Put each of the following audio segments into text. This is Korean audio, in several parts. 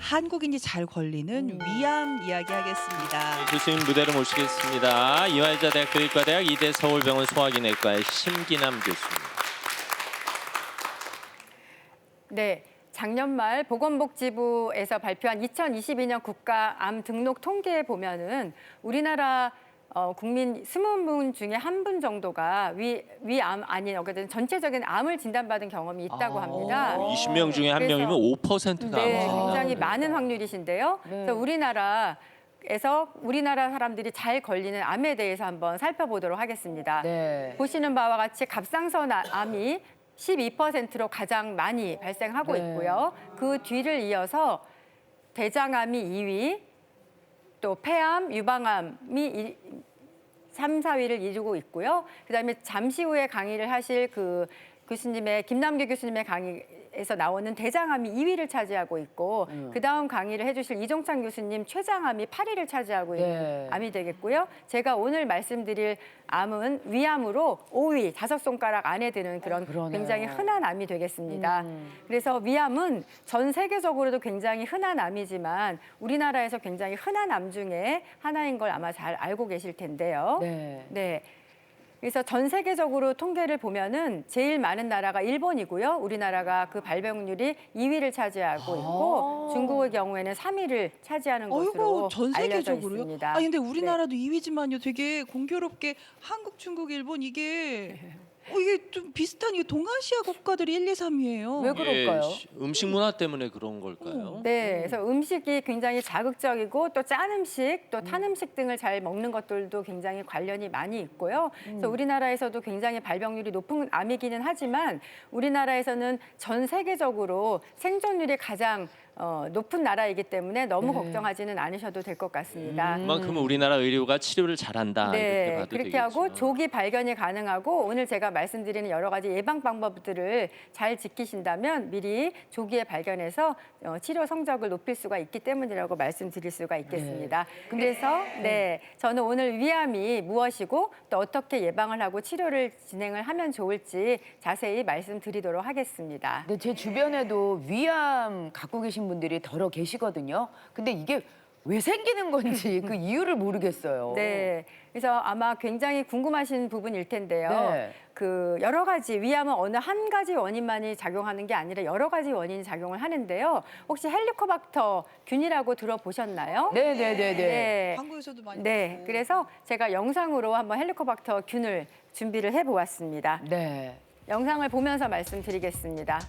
한국인이 잘 걸리는 위암 이야기하겠습니다. 교수님 무대로 모시겠습니다. 이화여자대학교 의과대학 이대 서울병원 소화기내과의 심기남 교수님. 네, 작년 말 보건복지부에서 발표한 2022년 국가암 등록 통계에 보면은 우리나라 국민 20분 중에 한 분 정도가 위암 아닌 어쨌든 전체적인 암을 진단받은 경험이 있다고 합니다. 20명 중에 한 그래서- 명이면 5%가 네, 암입니다. 굉장히 많은 확률이신데요. 그래서 우리나라 사람들이 잘 걸리는 암에 대해서 한번 살펴보도록 하겠습니다. 네. 보시는 바와 같이 갑상선 암이 12%로 가장 많이 발생하고 네. 있고요. 그 뒤를 이어서 대장암이 2위, 또 폐암, 유방암이 3, 4위를 이루고 있고요. 그다음에 잠시 후에 강의를 하실 그 김남규 교수님의 강의에서 나오는 대장암이 2위를 차지하고 있고 그다음 강의를 해주실 이종찬 교수님 췌장암이 8위를 차지하고 있는 네. 암이 되겠고요. 제가 오늘 말씀드릴 암은 위암으로 5위, 5손가락 안에 드는 그런 그러네요. 굉장히 흔한 암이 되겠습니다. 그래서 위암은 전 세계적으로도 굉장히 흔한 암이지만 우리나라에서 굉장히 흔한 암 중에 하나인 걸 아마 잘 알고 계실 텐데요. 네. 네. 그래서 전 세계적으로 통계를 보면은 제일 많은 나라가 일본이고요. 우리나라가 그 발병률이 2위를 차지하고 있고 중국의 경우에는 3위를 차지하는 것으로 어이구, 전 알려져 세계적으로요? 있습니다. 아 근데 네. 우리나라도 2위지만요. 되게 공교롭게 한국, 중국, 일본 이게 이게 좀 비슷한 이게 동아시아 국가들이 1, 2, 3위예요. 왜 그럴까요? 음식 문화 때문에 그런 걸까요? 네, 그래서 음식이 굉장히 자극적이고 또 짠 음식, 또 탄 음식 등을 잘 먹는 것들도 굉장히 관련이 많이 있고요. 그래서 우리나라에서도 굉장히 발병률이 높은 암이기는 하지만 우리나라에서는 전 세계적으로 생존율이 가장 높은 나라이기 때문에 너무 네. 걱정하지는 않으셔도 될 것 같습니다. 그만큼 우리나라 의료가 치료를 잘한다 이렇게 네, 봐도 그렇게 되겠죠. 하고 조기 발견이 가능하고 오늘 제가 말씀드리는 여러 가지 예방 방법들을 잘 지키신다면 미리 조기에 발견해서 치료 성적을 높일 수가 있기 때문이라고 말씀드릴 수가 있겠습니다. 그래서 저는 오늘 위암이 무엇이고 또 어떻게 예방을 하고 치료를 진행을 하면 좋을지 자세히 말씀드리도록 하겠습니다. 근데 제 주변에도 위암 갖고 계신 분들이 더러 계시거든요. 근데 이게 왜 생기는 건지 그 이유를 모르겠어요. 네, 그래서 아마 굉장히 궁금하신 부분일 텐데요. 네. 그 여러 가지 위암은 어느 한 가지 원인만이 작용하는 게 아니라 여러 가지 원인이 작용을 하는데요. 혹시 헬리코박터 균이라고 들어보셨나요? 네네네네. 네. 한국에서도 많이 네, 보고. 그래서 제가 영상으로 한번 헬리코박터 균을 준비를 해보았습니다. 네. 영상을 보면서 말씀드리겠습니다.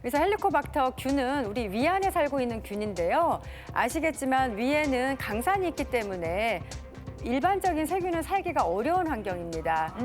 그래서 헬리코박터 균은 우리 위 안에 살고 있는 균인데요. 아시겠지만 위에는 강산이 있기 때문에 일반적인 세균은 살기가 어려운 환경입니다.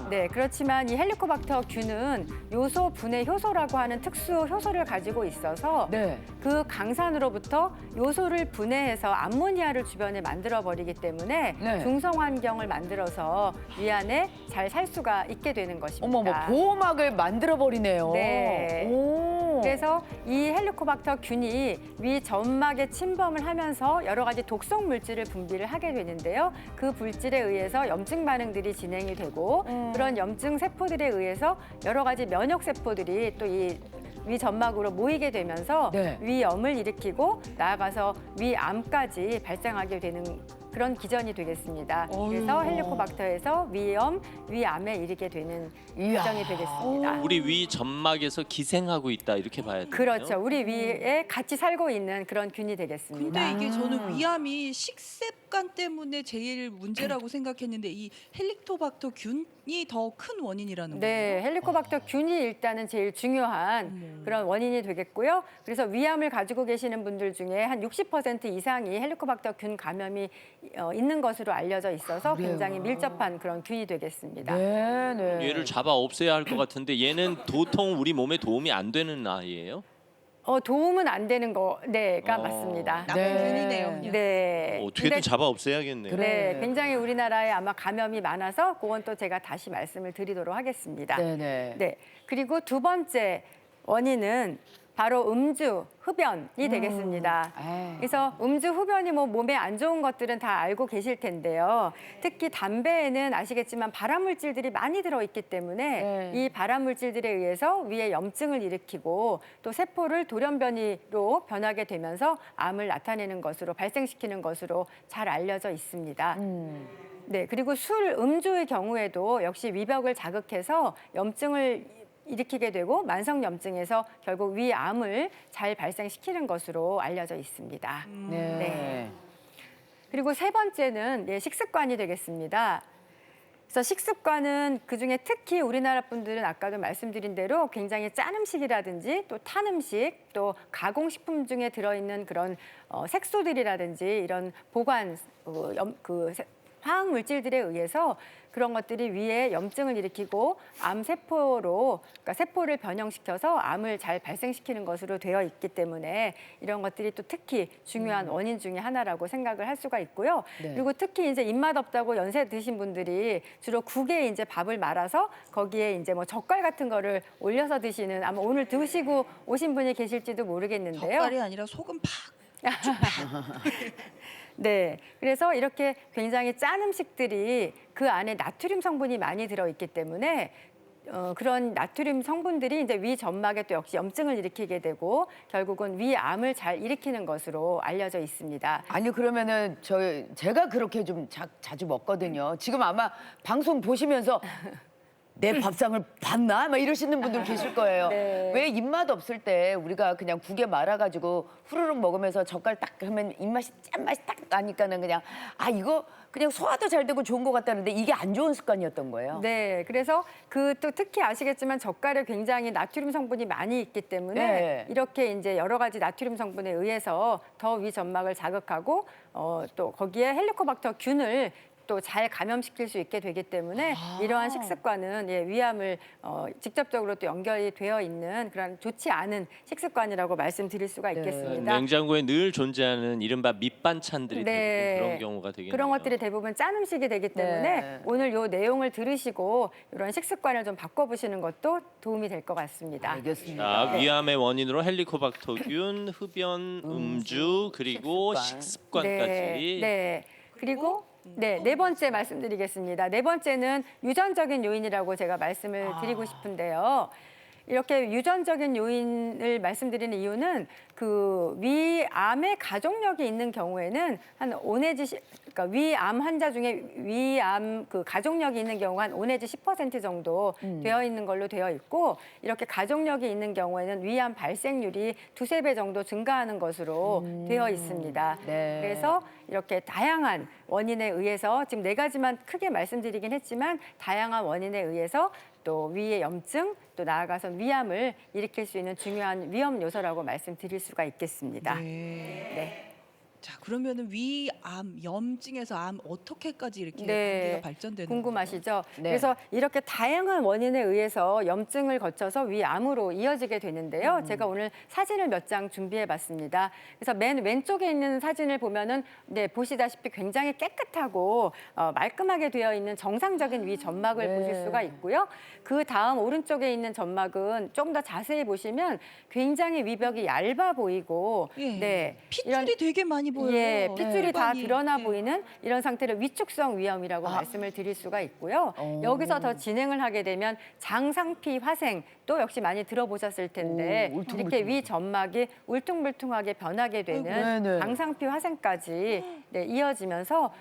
네, 그렇지만 이 헬리코박터 균은 요소 분해 효소라고 하는 특수 효소를 가지고 있어서 네. 그 강산으로부터 요소를 분해해서 암모니아를 주변에 만들어버리기 때문에 네. 중성 환경을 만들어서 위 안에 잘 살 수가 있게 되는 것입니다. 어머, 보호막을 만들어 버리네요. 네. 오. 그래서 이 헬리코박터 균이 위 점막에 침범을 하면서 여러 가지 독성 물질을 분비를 하게 되는데요. 그 물질에 의해서 염증 반응들이 진행이 되고 그런 염증 세포들에 의해서 여러 가지 면역 세포들이 또 이 위 점막으로 모이게 되면서 네. 위염을 일으키고 나아가서 위암까지 발생하게 되는 그런 기전이 되겠습니다. 그래서 헬리코박터에서 위염, 위암에 이르게 되는 이야. 기전이 되겠습니다. 우리 위 점막에서 기생하고 있다 이렇게 봐야 되나요? 그렇죠. 우리 위에 같이 살고 있는 그런 균이 되겠습니다. 근데 이게 저는 위암이 식습관 때문에 제일 문제라고 생각했는데 이 헬리코박터 균이 더 큰 원인이라는 거예요. 네, 헬리코박터 균이 일단은 제일 중요한 그런 원인이 되겠고요. 그래서 위암을 가지고 계시는 분들 중에 한 60% 이상이 헬리코박터 균 감염이 있는 것으로 알려져 있어서 그래요? 굉장히 밀접한 그런 균이 되겠습니다. 네네. 얘를 잡아 없애야 할 것 같은데 얘는 도통 우리 몸에 도움이 안 되는 아이예요? 도움은 안 되는 거가 맞습니다. 나쁜 네. 균이네요. 그냥. 네. 어떻게든 근데 잡아 없애야겠네요. 그래. 네, 굉장히 우리나라에 아마 감염이 많아서 그건 또 제가 다시 말씀을 드리도록 하겠습니다. 네네. 네. 그리고 두 번째 원인은 바로 음주, 흡연이 되겠습니다. 에이. 그래서 음주, 흡연이 뭐 몸에 안 좋은 것들은 다 알고 계실 텐데요. 특히 담배에는 아시겠지만 발암물질들이 많이 들어있기 때문에 네. 이 발암물질들에 의해서 위에 염증을 일으키고 또 세포를 돌연변이로 변하게 되면서 암을 나타내는 것으로 발생시키는 것으로 잘 알려져 있습니다. 네, 그리고 술, 음주의 경우에도 역시 위벽을 자극해서 염증을 일으키게 되고 만성염증에서 결국 위암을 잘 발생시키는 것으로 알려져 있습니다. 네. 네. 그리고 세 번째는 식습관이 되겠습니다. 그래서 식습관은 그중에 특히 우리나라 분들은 아까도 말씀드린 대로 굉장히 짠 음식이라든지 또 탄 음식 또 가공식품 중에 들어있는 그런 색소들이라든지 이런 보관 화학 물질들에 의해서 그런 것들이 위에 염증을 일으키고 암세포로, 그러니까 세포를 변형시켜서 암을 잘 발생시키는 것으로 되어 있기 때문에 이런 것들이 또 특히 중요한 원인 중에 하나라고 생각을 할 수가 있고요. 네. 그리고 특히 이제 입맛 없다고 연세 드신 분들이 주로 국에 이제 밥을 말아서 거기에 이제 뭐 젓갈 같은 거를 올려서 드시는 아마 오늘 드시고 오신 분이 계실지도 모르겠는데요. 젓갈이 아니라 소금 팍. 네, 그래서 이렇게 굉장히 짠 음식들이 그 안에 나트륨 성분이 많이 들어있기 때문에 그런 나트륨 성분들이 이제 위 점막에 또 역시 염증을 일으키게 되고 결국은 위암을 잘 일으키는 것으로 알려져 있습니다. 아니 그러면은 제가 그렇게 좀 자주 먹거든요. 지금 아마 방송 보시면서 내 밥상을 봤나? 막 이러시는 분들 계실 거예요. 네. 왜 입맛 없을 때 우리가 그냥 국에 말아가지고 후루룩 먹으면서 젓갈 딱 하면 입맛이 짠맛이 딱 나니까는 그냥 이거 그냥 소화도 잘 되고 좋은 것 같다는데 이게 안 좋은 습관이었던 거예요. 네, 그래서 그 또 특히 아시겠지만 젓갈에 굉장히 나트륨 성분이 많이 있기 때문에 네. 이렇게 이제 여러 가지 나트륨 성분에 의해서 더 위 점막을 자극하고 또 거기에 헬리코박터 균을 또 잘 감염시킬 수 있게 되기 때문에 이러한 식습관은 위암을 직접적으로 또 연결이 되어 있는 그런 좋지 않은 식습관이라고 말씀드릴 수가 있겠습니다. 냉장고에 늘 존재하는 이른바 밑반찬들이 네. 대부분 그런 경우가 되겠네요. 그런 것들이 대부분 짠 음식이 되기 때문에 네. 오늘 요 내용을 들으시고 이런 식습관을 좀 바꿔보시는 것도 도움이 될 것 같습니다. 알겠습니다. 자, 위암의 원인으로 헬리코박터균, 흡연, 음주, 그리고 식습관까지. 네. 그리고 네 번째 말씀드리겠습니다. 네 번째는 유전적인 요인이라고 제가 말씀을 드리고 싶은데요. 이렇게 유전적인 요인을 말씀드리는 이유는 그 위암의 가족력이 있는 경우에는 한 5 내지 그러니까 위암 환자 중에 위암 그 가족력이 있는 경우가 한 5 내지 10% 정도 되어 있는 걸로 되어 있고 이렇게 가족력이 있는 경우에는 위암 발생률이 2~3배 정도 증가하는 것으로 되어 있습니다. 네. 그래서 이렇게 다양한 원인에 의해서 지금 4가지만 크게 말씀드리긴 했지만 다양한 원인에 의해서 또 위의 염증, 또 나아가선 위암을 일으킬 수 있는 중요한 위험 요소라고 말씀드릴 수가 있겠습니다. 네. 자, 그러면은 위암, 염증에서 암 어떻게까지 이렇게 네, 단계가 발전되는 궁금하시죠? 네. 그래서 이렇게 다양한 원인에 의해서 염증을 거쳐서 위암으로 이어지게 되는데요. 제가 오늘 사진을 몇 장 준비해봤습니다. 그래서 맨 왼쪽에 있는 사진을 보면은 보시다시피 굉장히 깨끗하고 말끔하게 되어 있는 정상적인 위 점막을 네. 보실 수가 있고요. 그 다음 오른쪽에 있는 점막은 좀 더 자세히 보시면 굉장히 위벽이 얇아 보이고, 예. 핏줄이 되게 많이 보여요. 예, 핏줄이 다 골반이. 드러나 예. 보이는 이런 상태를 위축성 위염이라고 말씀을 드릴 수가 있고요. 여기서 더 진행을 하게 되면 장상피 화생 또 역시 많이 들어보셨을 텐데 오, 울퉁불퉁. 이렇게 위 점막이 울퉁불퉁하게 변하게 되는 네네. 장상피 화생까지 이어지면서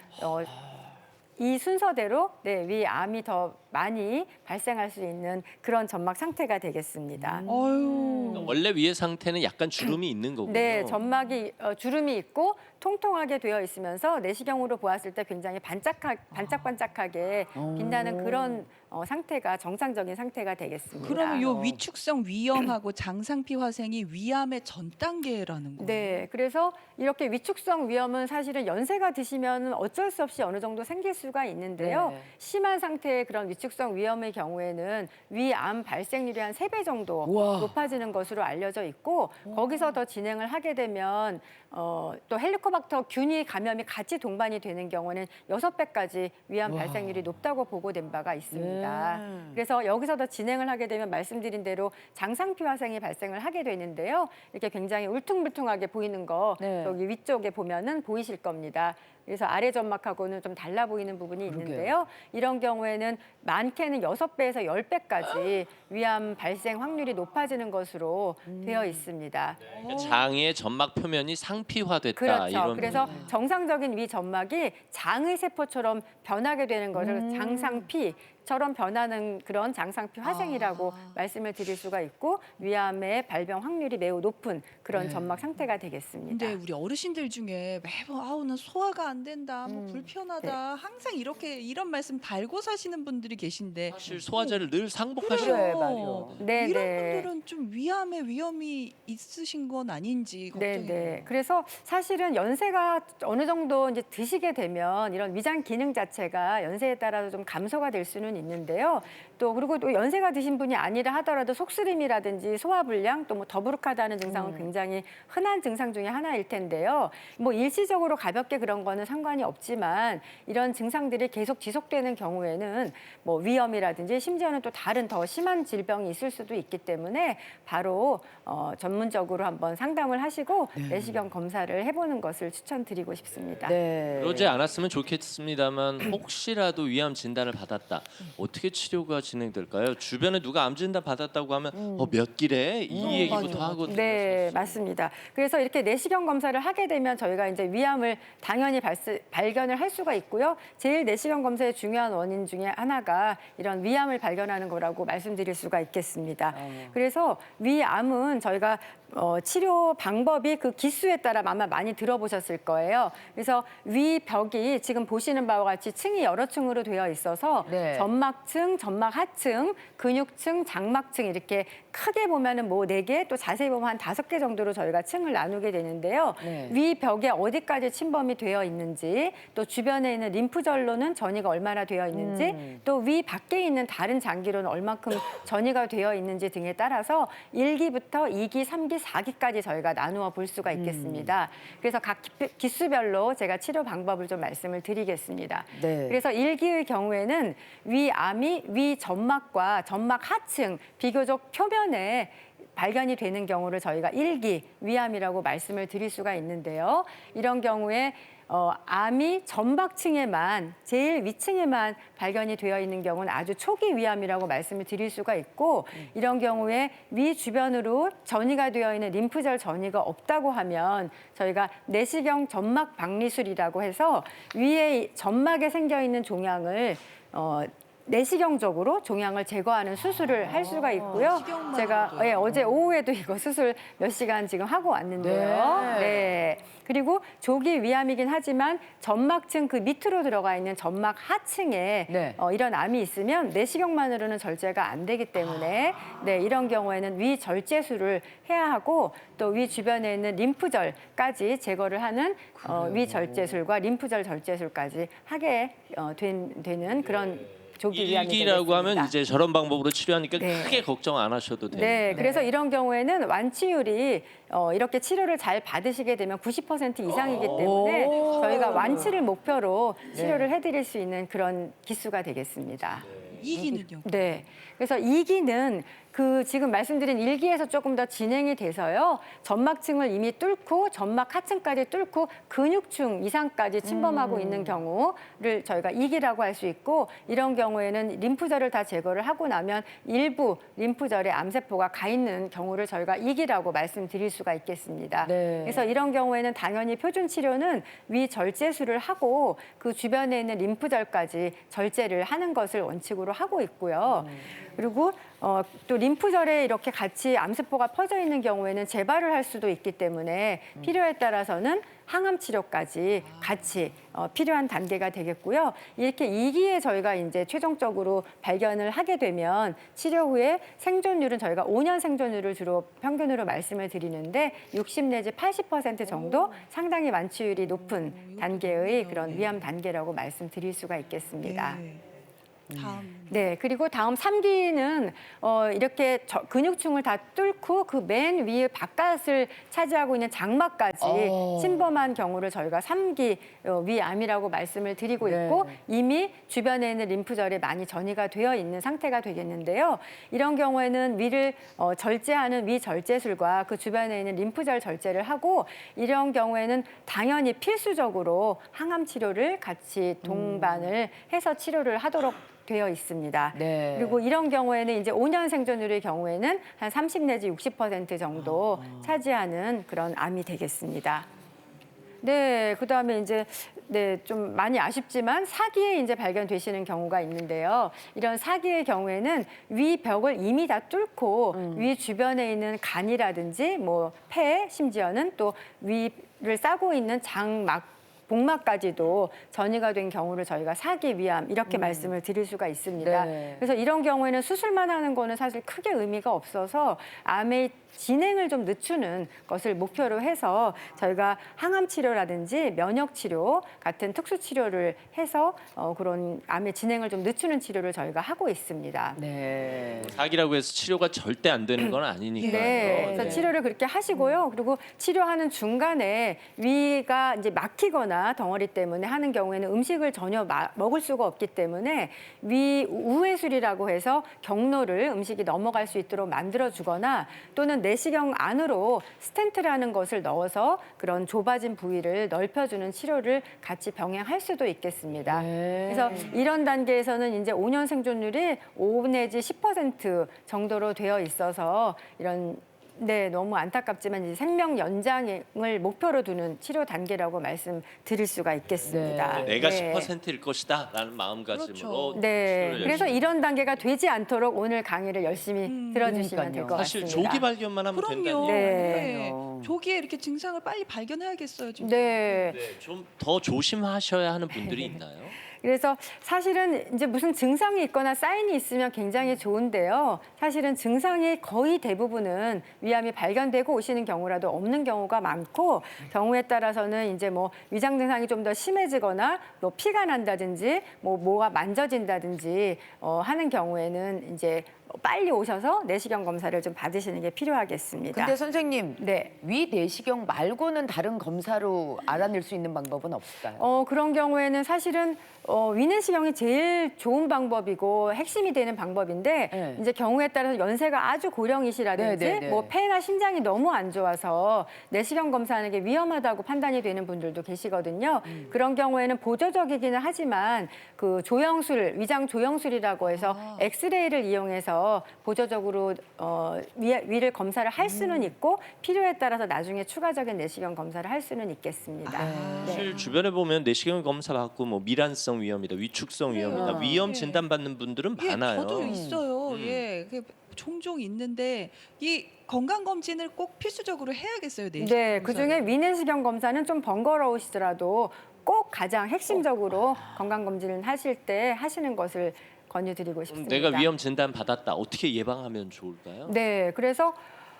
이 순서대로 위암이 더 많이 발생할 수 있는 그런 점막 상태가 되겠습니다. 어유. 원래 위의 상태는 약간 주름이 있는 거군요. 네, 점막이 주름이 있고 통통하게 되어 있으면서 내시경으로 보았을 때 굉장히 반짝반짝하게 빛나는 그런 상태가 정상적인 상태가 되겠습니다. 그러면 요 위축성 위염하고 장상피 화생이 위암의 전 단계라는 거예요. 네, 그래서 이렇게 위축성 위염은 사실은 연세가 드시면 어쩔 수 없이 어느 정도 생길 수가 있는데요. 네. 심한 상태의 그런 위축성 위염의 경우에는 위암 발생률이 한 3배 정도 우와. 높아지는 것으로 알려져 있고 거기서 더 진행을 하게 되면 또 헬리코박터 균이 감염이 같이 동반이 되는 경우는 6배까지 위암 발생률이 높다고 보고된 바가 있습니다. 그래서 여기서 더 진행을 하게 되면 말씀드린 대로 장상피 화생이 발생을 하게 되는데요. 이렇게 굉장히 울퉁불퉁하게 보이는 거 네. 여기 위쪽에 보면은 보이실 겁니다. 그래서 아래 점막하고는 좀 달라 보이는 부분이 있는데요. 이런 경우에는 많게는 6배에서 10배까지 위암 발생 확률이 높아지는 것으로 되어 있습니다. 그러니까 장의 점막 표면이 상피화됐다. 그렇죠. 이런 그래서 정상적인 위 점막이 장의 세포처럼 변하게 되는 것을 장상피처럼 변하는 그런 장상피 화생이라고 말씀을 드릴 수가 있고 위암의 발병 확률이 매우 높은 그런 점막 상태가 되겠습니다. 근데 우리 어르신들 중에 매번 아우 나 소화가 안 된다, 뭐 불편하다, 항상 이런 말씀 달고 사시는 분들이 계신데 사실 소화제를 늘 상복하시는 그래, 맞아요. 네, 이런 네. 분들은 좀 위암의 위험이 있으신 건 아닌지 걱정이 돼요. 네. 그래서 사실은 연세가 어느 정도 이제 드시게 되면 이런 위장 기능 자체가 연세에 따라서 좀 감소가 될 수는 있는데요. 또 그리고 또 연세가 드신 분이 아니라 하더라도 속쓰림이라든지 소화불량 또 뭐 더부룩하다는 증상은 굉장히 흔한 증상 중에 하나일 텐데요. 뭐 일시적으로 가볍게 그런 거는 상관이 없지만 이런 증상들이 계속 지속되는 경우에는 뭐 위염이라든지 심지어는 또 다른 더 심한 질병이 있을 수도 있기 때문에 바로 전문적으로 한번 상담을 하시고 내시경 검사를 해보는 것을 추천드리고 싶습니다. 네. 그러지 않았으면 좋겠습니다만 혹시라도 위암 진단을 받았다. 어떻게 치료가 진행될까요? 주변에 누가 암 진단 받았다고 하면 몇 길에 이 얘기부터 맞아. 하거든요. 네, 맞습니다. 그래서 이렇게 내시경 검사를 하게 되면 저희가 이제 위암을 당연히 발견을 할 수가 있고요. 제일 내시경 검사의 중요한 원인 중에 하나가 이런 위암을 발견하는 거라고 말씀드릴 수가 있겠습니다. 그래서 위암은 저희가 치료 방법이 그 기수에 따라 아마 많이 들어보셨을 거예요. 그래서 위벽이 지금 보시는 바와 같이 층이 여러 층으로 되어 있어서 네. 점막층, 점막 하층, 근육층, 장막층 이렇게 크게 보면은 뭐 4개, 또 자세히 보면 한 5개 정도로 저희가 층을 나누게 되는데요. 네. 위벽에 어디까지 침범이 되어 있는지, 또 주변에 있는 림프절로는 전이가 얼마나 되어 있는지, 또 위 밖에 있는 다른 장기로는 얼마큼 전이가 되어 있는지 등에 따라서 1기부터 2기, 3기, 4기까지 저희가 나누어 볼 수가 있겠습니다. 그래서 각 기수별로 제가 치료 방법을 좀 말씀을 드리겠습니다. 네. 그래서 1기의 경우에는 위암이 위 점막과 점막 하층 비교적 표면에 발견이 되는 경우를 저희가 1기 위암이라고 말씀을 드릴 수가 있는데요. 이런 경우에 암이 점박층에만 제일 위층에만 발견이 되어 있는 경우는 아주 초기 위암이라고 말씀을 드릴 수가 있고 이런 경우에 위 주변으로 전이가 되어 있는 림프절 전이가 없다고 하면 저희가 내시경 점막 박리술이라고 해서 위에 점막에 생겨 있는 종양을 내시경적으로 종양을 제거하는 수술을 할 수가 있고요. 시경만으로도요? 제가 어제 오후에도 이거 수술 몇 시간 지금 하고 왔는데요. 네. 그리고 조기 위암이긴 하지만 점막층 그 밑으로 들어가 있는 점막 하층에 네. 이런 암이 있으면 내시경만으로는 절제가 안 되기 때문에 네, 이런 경우에는 위 절제술을 해야 하고 또 위 주변에 있는 림프절까지 제거를 하는 위 절제술과 림프절 절제술까지 하게 되는 그런 조기 위암이 일기라고 하면 되겠습니다. 이제 저런 방법으로 치료하니까 네. 크게 걱정 안 하셔도 돼요. 네, 그래서 이런 경우에는 완치율이 이렇게 치료를 잘 받으시게 되면 90% 이상이기 때문에 저희가 완치를 목표로 치료를 해드릴 수 있는 그런 기수가 되겠습니다. 이기는요? 네, 그래서 2기는 그 지금 말씀드린 1기에서 조금 더 진행이 돼서요. 점막층을 이미 뚫고 점막 하층까지 뚫고 근육층 이상까지 침범하고 있는 경우를 저희가 2기라고 할 수 있고 이런 경우에는 림프절을 다 제거를 하고 나면 일부 림프절에 암세포가 가 있는 경우를 저희가 2기라고 말씀드릴 수가 있겠습니다. 네. 그래서 이런 경우에는 당연히 표준 치료는 위 절제술을 하고 그 주변에 있는 림프절까지 절제를 하는 것을 원칙으로 하고 있고요. 그리고 또 림프절에 이렇게 같이 암세포가 퍼져 있는 경우에는 재발을 할 수도 있기 때문에 필요에 따라서는 항암 치료까지 같이 필요한 단계가 되겠고요. 이렇게 2기에 저희가 이제 최종적으로 발견을 하게 되면 치료 후에 생존율은 저희가 5년 생존율을 주로 평균으로 말씀을 드리는데 60 내지 80% 정도 상당히 완치율이 높은 단계의 그런 위암 단계라고 말씀드릴 수가 있겠습니다. 네. 다음. 네, 그리고 다음 3기는 이렇게 근육층을 다 뚫고 그 맨 위에 바깥을 차지하고 있는 장막까지 침범한 경우를 저희가 3기 위암이라고 말씀을 드리고 네. 있고 이미 주변에 있는 림프절에 많이 전이가 되어 있는 상태가 되겠는데요. 이런 경우에는 위를 절제하는 위절제술과 그 주변에 있는 림프절 절제를 하고 이런 경우에는 당연히 필수적으로 항암 치료를 같이 동반을 해서 치료를 하도록 되어 있습니다. 네. 그리고 이런 경우에는 이제 5년 생존율의 경우에는 한 30 내지 60% 정도 차지하는 그런 암이 되겠습니다. 네, 그다음에 이제 좀 많이 아쉽지만 4기에 이제 발견되시는 경우가 있는데요. 이런 4기의 경우에는 위 벽을 이미 다 뚫고 위 주변에 있는 간이라든지 뭐 폐, 심지어는 또 위를 싸고 있는 장막 복막까지도 전이가 된 경우를 저희가 4기 위암 이렇게 말씀을 드릴 수가 있습니다. 네. 그래서 이런 경우에는 수술만 하는 거는 사실 크게 의미가 없어서 암의 진행을 좀 늦추는 것을 목표로 해서 저희가 항암 치료라든지 면역 치료 같은 특수 치료를 해서 그런 암의 진행을 좀 늦추는 치료를 저희가 하고 있습니다. 네. 사기라고 해서 치료가 절대 안 되는 건 아니니까요. 네, 그래서 네. 치료를 그렇게 하시고요. 그리고 치료하는 중간에 위가 이제 막히거나 덩어리 때문에 하는 경우에는 음식을 전혀 먹을 수가 없기 때문에 위 우회술이라고 해서 경로를 음식이 넘어갈 수 있도록 만들어주거나 또는 내시경 안으로 스텐트라는 것을 넣어서 그런 좁아진 부위를 넓혀주는 치료를 같이 병행할 수도 있겠습니다. 네. 그래서 이런 단계에서는 이제 5년 생존율이 5 내지 10% 정도로 되어 있어서 이런 너무 안타깝지만 이제 생명 연장을 목표로 두는 치료 단계라고 말씀드릴 수가 있겠습니다. 네. 내가 네. 10%일 것이다라는 마음가짐으로 그렇죠. 네, 치료를 그래서 열심히. 이런 단계가 되지 않도록 오늘 강의를 열심히 들어주시면 될 것 사실 같습니다. 조기 발견만 하면 그럼요. 된다니. 네. 네. 조기에 이렇게 증상을 빨리 발견해야겠어요. 진짜. 네. 네, 좀 더 조심하셔야 하는 분들이 있나요? 그래서 사실은 이제 무슨 증상이 있거나 사인이 있으면 굉장히 좋은데요. 사실은 증상이 거의 대부분은 위암이 발견되고 오시는 경우라도 없는 경우가 많고 경우에 따라서는 이제 뭐 위장 증상이 좀 더 심해지거나 뭐 피가 난다든지 뭐가 만져진다든지 하는 경우에는 이제 빨리 오셔서 내시경 검사를 좀 받으시는 게 필요하겠습니다. 근데 선생님, 네. 위 내시경 말고는 다른 검사로 알아낼 수 있는 방법은 없을까요? 그런 경우에는 사실은 위내시경이 제일 좋은 방법이고 핵심이 되는 방법인데 네. 이제 경우에 따라서 연세가 아주 고령이시라든지 네, 네, 네. 뭐 폐나 심장이 너무 안 좋아서 내시경 검사하는 게 위험하다고 판단이 되는 분들도 계시거든요. 그런 경우에는 보조적이기는 하지만 그 조영술, 위장 조영술이라고 해서 엑스레이를 이용해서 보조적으로 위를 검사를 할 수는 있고 필요에 따라서 나중에 추가적인 내시경 검사를 할 수는 있겠습니다. 네. 사실 주변에 보면 내시경 검사 받고 뭐 미란성 위염이다, 위축성 위염이다, 위염 진단 받는 분들은 예, 많아요. 저도 있어요. 예, 그게 종종 있는데 이 건강 검진을 꼭 필수적으로 해야겠어요. 네, 그중에 위내시경 검사는 좀 번거로우시더라도 꼭 가장 핵심적으로 건강검진을 하실 때 하시는 것을 권유드리고 싶습니다. 내가 위염 진단 받았다. 어떻게 예방하면 좋을까요? 네, 그래서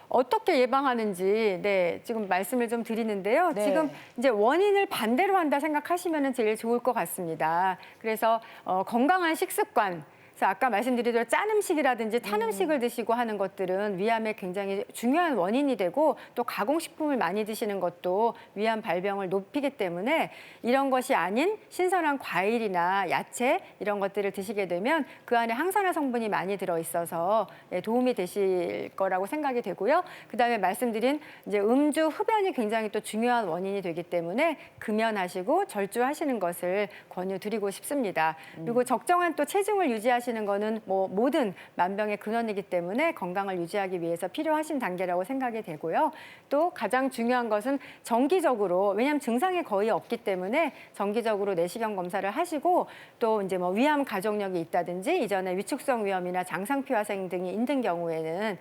어떻게 예방하는지 지금 말씀을 좀 드리는데요. 네. 지금 이제 원인을 반대로 한다 생각하시면 제일 좋을 것 같습니다. 그래서 건강한 식습관. 그래서 아까 말씀드린 대로 짠 음식이라든지 탄 음식을 드시고 하는 것들은 위암의 굉장히 중요한 원인이 되고 또 가공식품을 많이 드시는 것도 위암 발병을 높이기 때문에 이런 것이 아닌 신선한 과일이나 야채 이런 것들을 드시게 되면 그 안에 항산화 성분이 많이 들어있어서 도움이 되실 거라고 생각이 되고요. 그다음에 말씀드린 이제 음주, 흡연이 굉장히 또 중요한 원인이 되기 때문에 금연하시고 절주하시는 것을 권유드리고 싶습니다. 그리고 적정한 또 체중을 유지하시는 거는 뭐 모든 만병의 근원이기 때문에 건강을 유지하기 위해서 필요하신 단계라고 생각이 되고요. 또 가장 중요한 것은 정기적으로 왜냐하면 증상이 거의 없기 때문에 정기적으로 내시경 검사를 하시고 또 이제 뭐 위암 가족력이 있다든지 이전에 위축성 위염이나 장상피화생 등이 있는 경우에는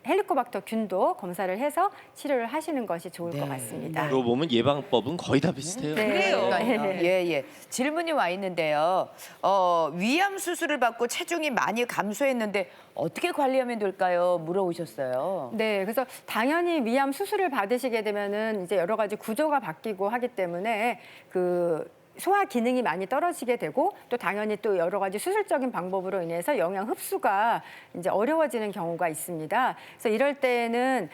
헬리코박터 균도 검사를 해서 치료를 하시는 것이 좋을 것 같습니다. 그러고 보면 예방법은 거의 다 비슷해요. 네. 그래요. 그러니까요. 예. 질문이 와 있는데요. 위암 수술을 받고 체중이 많이 감소했는데 어떻게 관리하면 될까요? 물어오셨어요. 네, 그래서 당연히 위암 수술을 받으시게 되면은 이제 여러 가지 구조가 바뀌고 하기 때문에 그 소화 기능이 많이 떨어지게 되고 또 당연히 또 여러 가지 수술적인 방법으로 인해서 영양 흡수가 이제 어려워지는 경우가 있습니다. 그래서 이럴 때는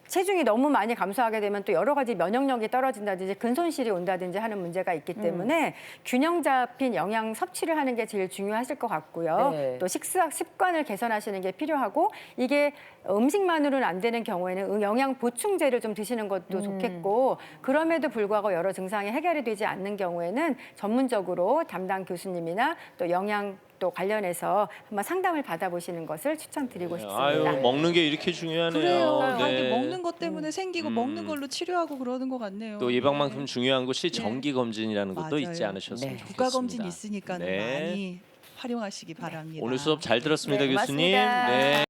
체중이 너무 많이 감소하게 되면 또 여러 가지 면역력이 떨어진다든지 근손실이 온다든지 하는 문제가 있기 때문에 균형 잡힌 영양 섭취를 하는 게 제일 중요하실 것 같고요. 네. 또 식사 습관을 개선하시는 게 필요하고 이게 음식만으로는 안 되는 경우에는 영양 보충제를 좀 드시는 것도 좋겠고 그럼에도 불구하고 여러 증상이 해결이 되지 않는 경우에는 전문적으로 담당 교수님이나 또 영양 또 관련해서 한번 상담을 받아보시는 것을 추천드리고 싶습니다. 아유 먹는 게 이렇게 중요하네요. 그래요. 네. 이게 먹는 것 때문에 생기고 먹는 걸로 치료하고 그러는 것 같네요. 또 예방만큼 네. 중요한 것이 정기 검진이라는 것도 맞아요. 잊지 않으셨으면 네. 좋겠습니다. 국가 검진 있으니까 네. 많이 활용하시기 바랍니다. 오늘 수업 잘 들었습니다, 네, 교수님. 고맙습니다. 네.